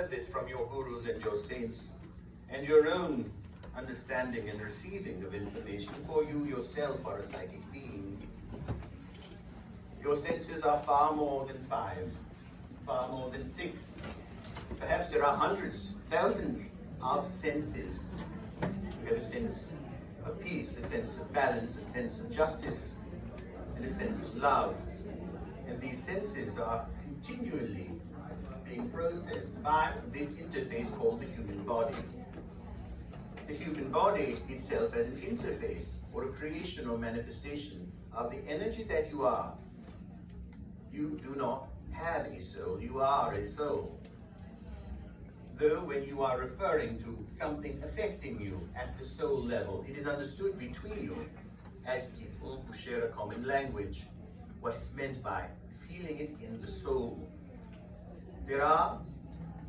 heard this from your gurus and your saints, and your own understanding and receiving of information, for you yourself are a psychic being. Your senses are far more than 5, far more than 6. Perhaps there are hundreds, thousands of senses. You have a sense of peace, a sense of balance, a sense of justice, and a sense of love. And these senses are continually being processed by this interface called the human body. The human body itself as an interface or a creation or manifestation of the energy that you are. You do not have a soul, you are a soul. Though when you are referring to something affecting you at the soul level, it is understood between you as people who share a common language, what is meant by feeling it in the soul. There are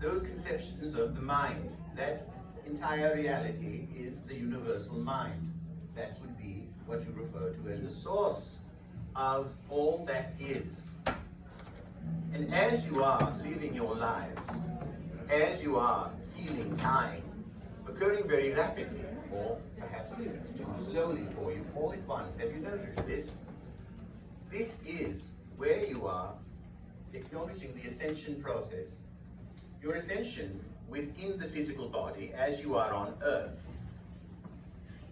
those conceptions of the mind. That entire reality is the universal mind. That would be what you refer to as the source of all that is. And as you are living your lives, as you are feeling time occurring very rapidly, or perhaps too slowly for you all at once, have you noticed this? This is where you are acknowledging the ascension process. Your ascension within the physical body as you are on earth.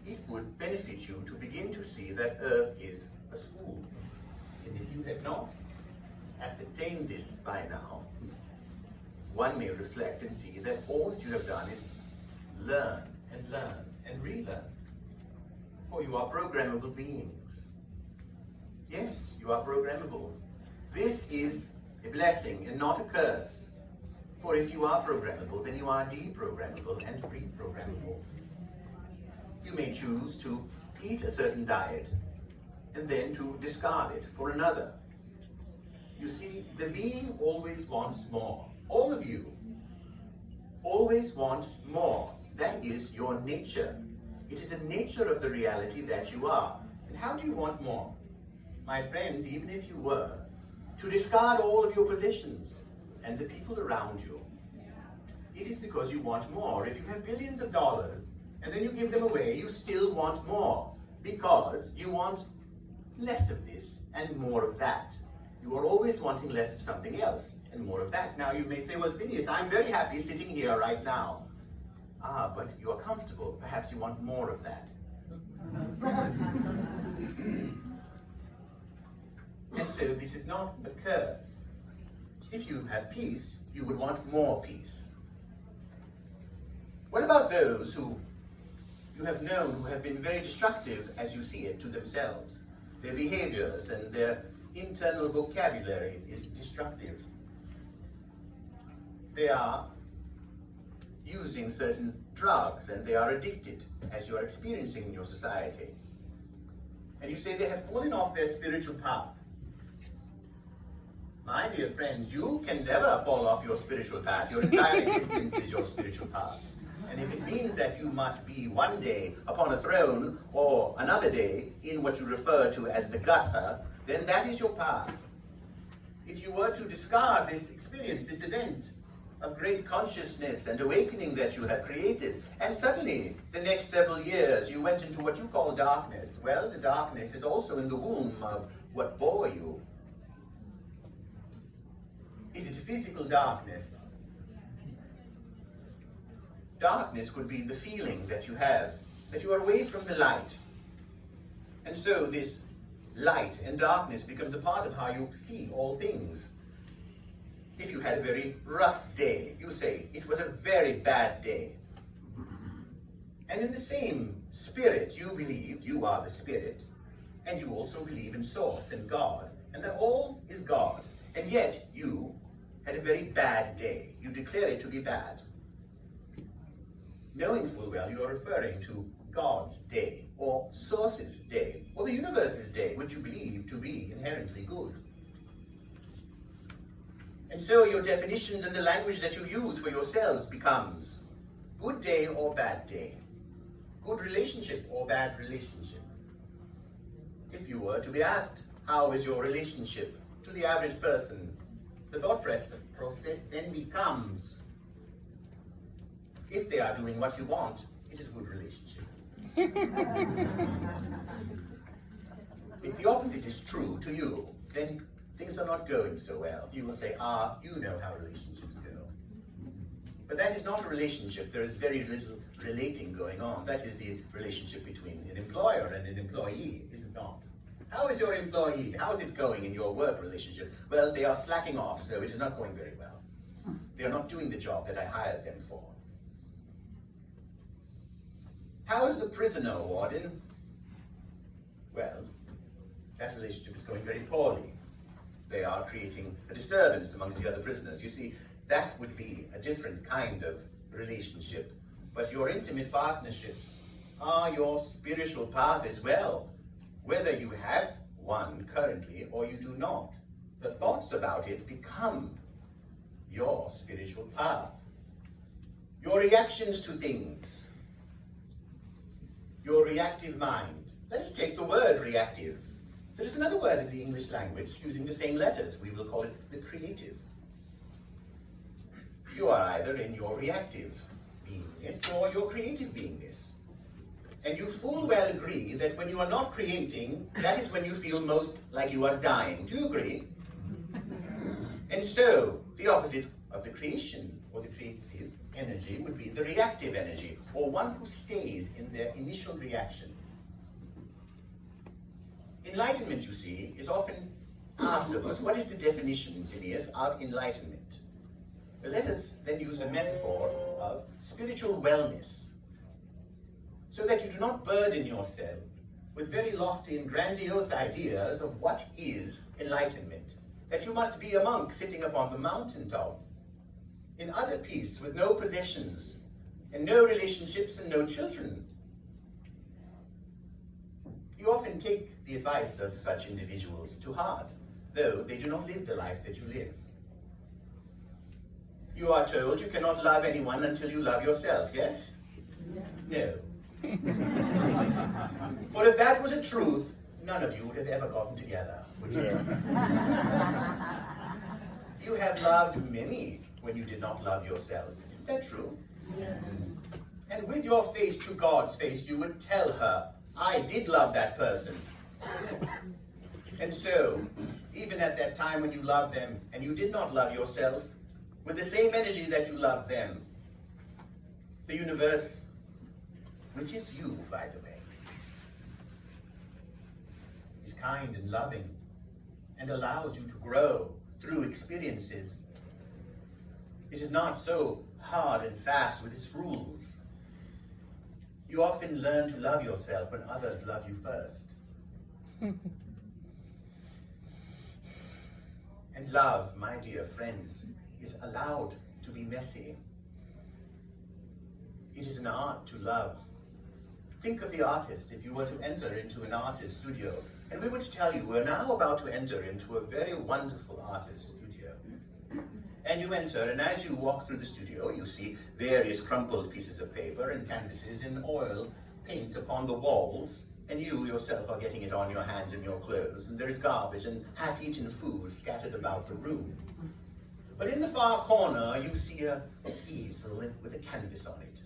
It would benefit you to begin to see that earth is a school. And if you have not ascertained this by now, one may reflect and see that all that you have done is learn and relearn. For you are programmable beings. Yes, you are programmable. This is a blessing and not a curse. For if you are programmable, then you are deprogrammable and reprogrammable. You may choose to eat a certain diet and then to discard it for another. You see, the being always wants more. All of you always want more. That is your nature. It is the nature of the reality that you are. And how do you want more? My friends, even if you were to discard all of your possessions and the people around you, it is because you want more. If you have billions of dollars and then you give them away, you still want more because you want less of this and more of that. You are always wanting less of something else and more of that. Now you may say, well, Phineas, I'm very happy sitting here right now. But you are comfortable. Perhaps you want more of that. And so this is not a curse. If you have peace, you would want more peace. What about those who you have known who have been very destructive, as you see it, to themselves? Their behaviors and their internal vocabulary is destructive. They are using certain drugs and they are addicted, as you are experiencing in your society. And you say they have fallen off their spiritual path. My dear friends, you can never fall off your spiritual path. Your entire existence is your spiritual path. And if it means that you must be one day upon a throne or another day in what you refer to as the gutter, then that is your path. If you were to discard this experience, this event of great consciousness and awakening that you have created, and suddenly the next several years you went into what you call darkness, well, the darkness is also in the womb of what bore you. Is it physical darkness? Darkness could be the feeling that you have, that you are away from the light. And so this light and darkness becomes a part of how you see all things. If you had a very rough day, you say, it was a very bad day. And in the same spirit, you believe you are the spirit, and you also believe in Source and God, and that all is God. And yet, you had a very bad day. You declare it to be bad. Knowing full well you are referring to God's day, or Source's day, or the universe's day, which you believe to be inherently good. And so your definitions and the language that you use for yourselves becomes good day or bad day, good relationship or bad relationship. If you were to be asked, how is your relationship to the average person, the thought process then becomes, If they are doing what you want, it is a good relationship. If the opposite is true to you, then things are not going so well. You will say, you know how relationships go. But that is not a relationship. There is very little relating going on. That is the relationship between an employer and an employee, is it not? How is your employee? How is it going in your work relationship? Well, they are slacking off, so it is not going very well. They are not doing the job that I hired them for. How is the prisoner, warden? Well, that relationship is going very poorly. They are creating a disturbance amongst the other prisoners. You see, that would be a different kind of relationship. But your intimate partnerships are your spiritual path as well, whether you have one currently or you do not. The thoughts about it become your spiritual path. Your reactions to things, your reactive mind. Let us take the word reactive. There is another word in the English language using the same letters. We will call it the creative. You are either in your reactive beingness or your creative beingness. And you full well agree that when you are not creating, that is when you feel most like you are dying. Do you agree? And so, the opposite of the creation or the creative energy would be the reactive energy, or one who stays in their initial reaction. Enlightenment, you see, is often asked of us, what is the definition, Phineas, of enlightenment? Let us then use a metaphor of spiritual wellness, so that you do not burden yourself with very lofty and grandiose ideas of what is enlightenment, that you must be a monk sitting upon the mountaintop, in utter peace, with no possessions, and no relationships and no children. You often take the advice of such individuals to heart, though they do not live the life that you live. You are told you cannot love anyone until you love yourself, yes? No. For if that was a truth, none of you would have ever gotten together, would you? You have loved many when you did not love yourself. Isn't that true? Yes. And with your face to God's face, you would tell her, I did love that person. And so, even at that time when you loved them and you did not love yourself, with the same energy that you loved them, the universe, which is you, by the way, is kind and loving and allows you to grow through experiences. It is not so hard and fast with its rules. You often learn to love yourself when others love you first. And love, my dear friends, is allowed to be messy. It is an art to love. Think of the artist if you were to enter into an artist studio, and we would tell you we're now about to enter into a very wonderful artist studio. And you enter, and as you walk through the studio, you see various crumpled pieces of paper and canvases and oil paint upon the walls, and you yourself are getting it on your hands and your clothes, and there's garbage and half-eaten food scattered about the room. But in the far corner, you see an easel with a canvas on it.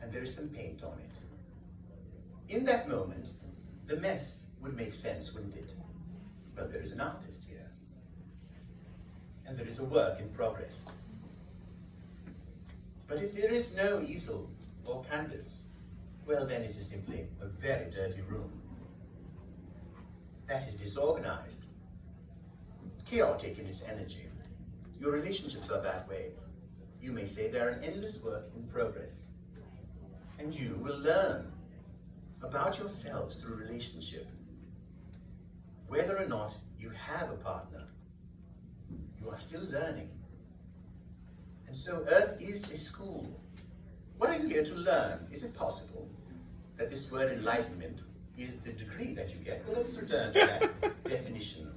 And there is some paint on it. In that moment, the mess would make sense, wouldn't it? Well, there is an artist here. And there is a work in progress. But if there is no easel or canvas, well, then it is simply a very dirty room. That is disorganized, chaotic in its energy. Your relationships are that way. You may say they're an endless work in progress. And you will learn about yourselves through relationship. Whether or not you have a partner, you are still learning. And so Earth is a school. What are you here to learn? Is it possible that this word enlightenment is the degree that you get? Well, let's return to that definition.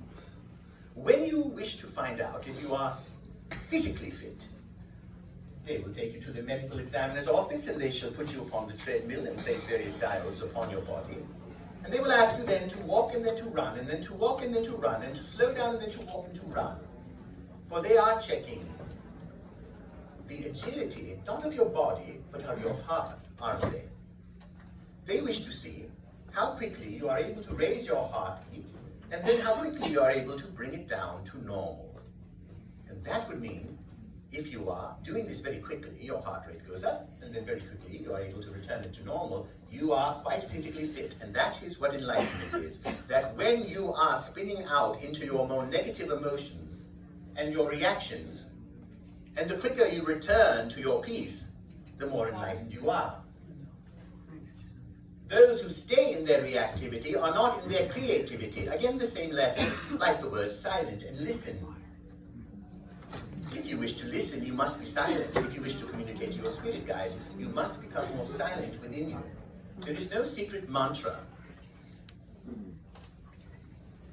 When you wish to find out if you are physically fit, they will take you to the medical examiner's office and they shall put you upon the treadmill and place various diodes upon your body. And they will ask you then to walk and then to run, and then to walk and then to run, and to slow down and then to walk and to run. For they are checking the agility, not of your body, but of your heart, aren't they? They wish to see how quickly you are able to raise your heartbeat, and then how quickly you are able to bring it down to normal. And that would mean, if you are doing this very quickly, your heart rate goes up, and then very quickly you are able to return it to normal, you are quite physically fit. And that is what enlightenment is. That when you are spinning out into your more negative emotions and your reactions, and the quicker you return to your peace, the more enlightened you are. Those who stay in their reactivity are not in their creativity. Again, the same letters, like the word silent, and listen. If you wish to listen, you must be silent. If you wish to communicate to your spirit guides, you must become more silent within you. There is no secret mantra.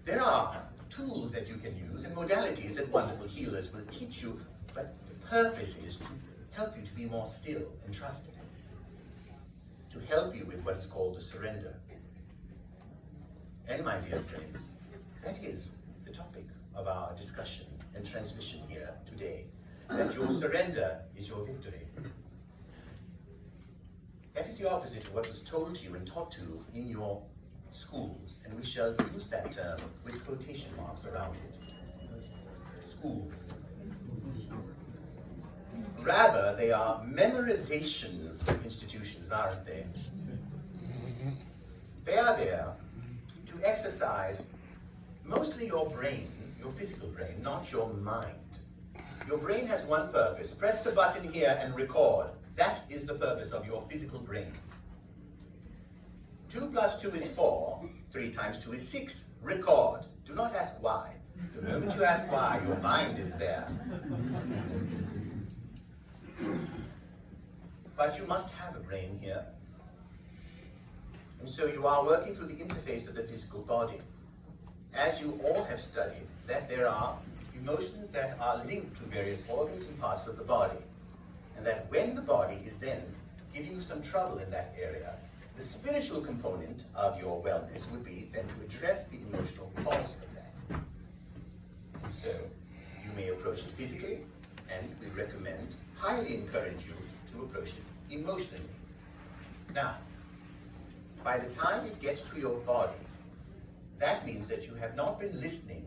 There are tools that you can use and modalities that wonderful healers will teach you, but the purpose is to help you to be more still and trusting, to help you with what is called the surrender. And my dear friends, that is the topic of our discussion and transmission here today, that your surrender is your victory. That is the opposite of what was told to you and taught to you in your schools, and we shall use that term with quotation marks around it. Schools. Rather, they are memorization institutions, aren't they? They are there to exercise mostly your brain, your physical brain, not your mind. Your brain has one purpose. Press the button here and record. That is the purpose of your physical brain. 2 + 2 is 4. 3 × 2 is 6. Record. Do not ask why. The moment you ask why, your mind is there. But you must have a brain here. And so you are working through the interface of the physical body. As you all have studied, that there are emotions that are linked to various organs and parts of the body. And that when the body is then giving you some trouble in that area, the spiritual component of your wellness would be then to address the emotional cause of that. And so you may approach it physically, and we recommend, highly encourage you to approach it emotionally. Now, by the time it gets to your body, that means that you have not been listening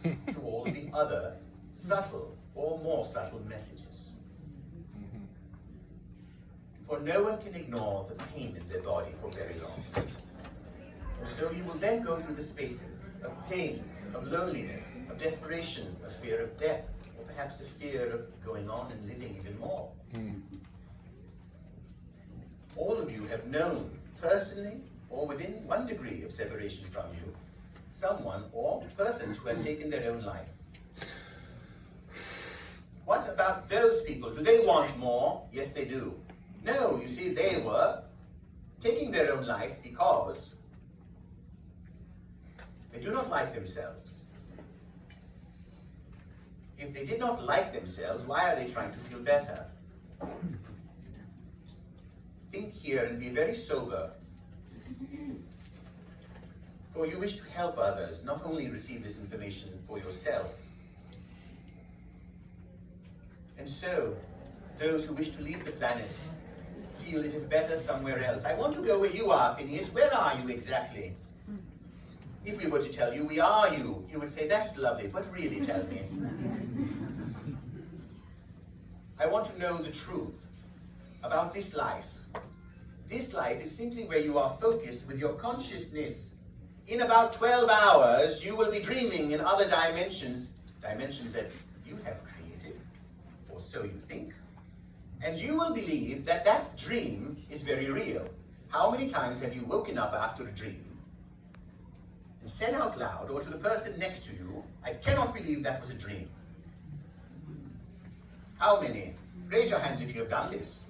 to all the other subtle or more subtle messages. For no one can ignore the pain in their body for very long. And so you will then go through the spaces of pain, of loneliness, of desperation, of fear of death, or perhaps a fear of going on and living even more. All of you have known, personally or within one degree of separation from you, someone or persons who have taken their own life. What about those people? Do they want more? Yes, they do. No, you see, they were taking their own life because they do not like themselves. If they did not like themselves, why are they trying to feel better? Think here and be very sober. For you wish to help others, not only receive this information for yourself. And so, those who wish to leave the planet feel it is better somewhere else. I want to go where you are, Phineas. Where are you exactly? If we were to tell you, we are you, you would say, that's lovely, but really tell me. I want to know the truth about this life. This life is simply where you are focused with your consciousness. In about 12 hours, you will be dreaming in other dimensions, dimensions that you have created, or so you think. And you will believe that that dream is very real. How many times have you woken up after a dream and said out loud, or to the person next to you, I cannot believe that was a dream? How many? Raise your hands if you have done this.